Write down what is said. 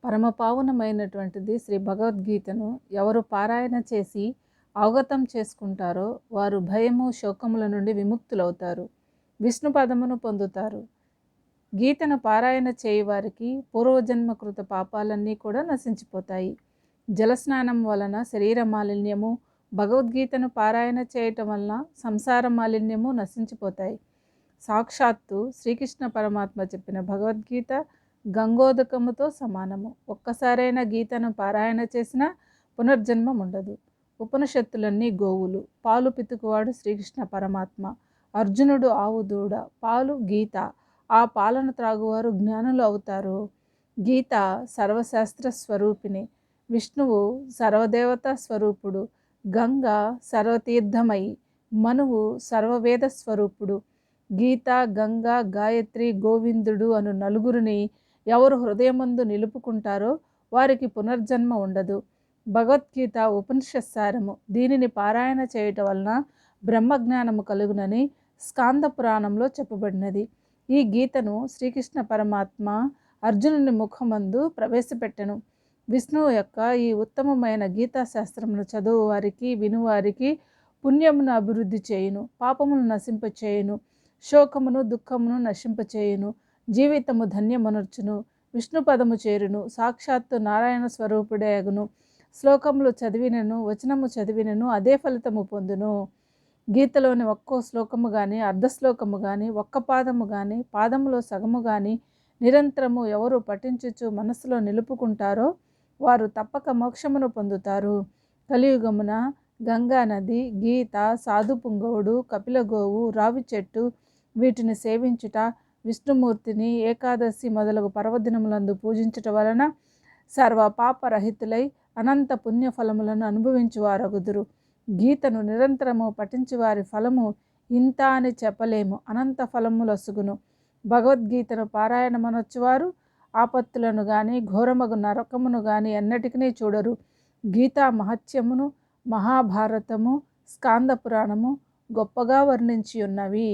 పరమపావనమైనటువంటిది శ్రీ భగవద్గీతను ఎవరు పారాయణ చేసి అవగతం చేసుకుంటారో వారు భయము శోకముల నుండి విముక్తులవుతారు, విష్ణు పదమును పొందుతారు. గీతను పారాయణ చేయవారికి పూర్వజన్మకృత పాపాలన్నీ కూడా నశించిపోతాయి. జలస్నానం వలన శరీర మాలిన్యము, భగవద్గీతను పారాయణ చేయటం వలన సంసార మాలిన్యము నశించిపోతాయి. సాక్షాత్తు శ్రీకృష్ణ పరమాత్మ చెప్పిన భగవద్గీత గంగోదకముతో సమానము. ఒక్కసారైనా గీతను పారాయణ చేసినా పునర్జన్మం ఉండదు. ఉపనిషత్తులన్నీ గోవులు, పాలు పితుకువాడు శ్రీకృష్ణ పరమాత్మ. అర్జునుడు ఆవు దూడ, పాలు గీత. ఆ పాలను త్రాగువారు జ్ఞానులు అవుతారు. గీత సర్వశాస్త్ర స్వరూపిణి, విష్ణువు సర్వదేవతా స్వరూపుడు, గంగ సర్వతీర్థమయి, మనువు సర్వవేద స్వరూపుడు. గీత, గంగ, గాయత్రి, గోవిందుడు అను నలుగురిని ఎవరు హృదయమందు నిలుపుకుంటారో వారికి పునర్జన్మ ఉండదు. భగవద్గీత ఉపనిషత్సారము. దీనిని పారాయణ చేయటం వలన బ్రహ్మజ్ఞానము కలుగునని స్కాంద పురాణంలో చెప్పబడినది. ఈ గీతను శ్రీకృష్ణ పరమాత్మ అర్జునుని ముఖమందు ప్రవేశపెట్టెను. విష్ణువు యొక్క ఈ ఉత్తమమైన గీతాశాస్త్రమును చదువు వారికి, వినువారికి పుణ్యమును అభివృద్ధి చేయును, పాపమును నశింపచేయును, శోకమును దుఃఖమును నశింపచేయును, జీవితము ధన్యమనర్చును, విష్ణు పదము చేరును, సాక్షాత్తు నారాయణ స్వరూపుడే అగును. శ్లోకములు చదివినను వచనము చదివినను అదే ఫలితము పొందును. గీతలోని ఒక్కో శ్లోకము కానీ, అర్ధశ్లోకము కానీ, ఒక్క పాదము కానీ, పాదములో సగము కానీ నిరంతరము ఎవరు పఠించుచు మనస్సులో నిలుపుకుంటారో వారు తప్పక మోక్షమును పొందుతారు. కలియుగమున గంగా నది, గీత, సాధు పుంగవుడు, కపిలగోవు, రావి చెట్టు వీటిని సేవించుట, విష్ణుమూర్తిని ఏకాదశి మొదలగు పర్వదినములందు పూజించుట వలన సర్వ పాపరహితులై అనంత పుణ్యఫలములను అనుభవించువారగుదురు. గీతను నిరంతరము పఠించువారి ఫలము ఇంత అని చెప్పలేము, అనంత ఫలములొసుగును. భగవద్గీతను పారాయణమనొచ్చువారు ఆపత్తులను కానీ, ఘోరమగు నరకమును కానీ ఎన్నటికీ చూడరు. గీతా మహత్యమును మహాభారతము, స్కాంద పురాణము గొప్పగా వర్ణించి ఉన్నవి.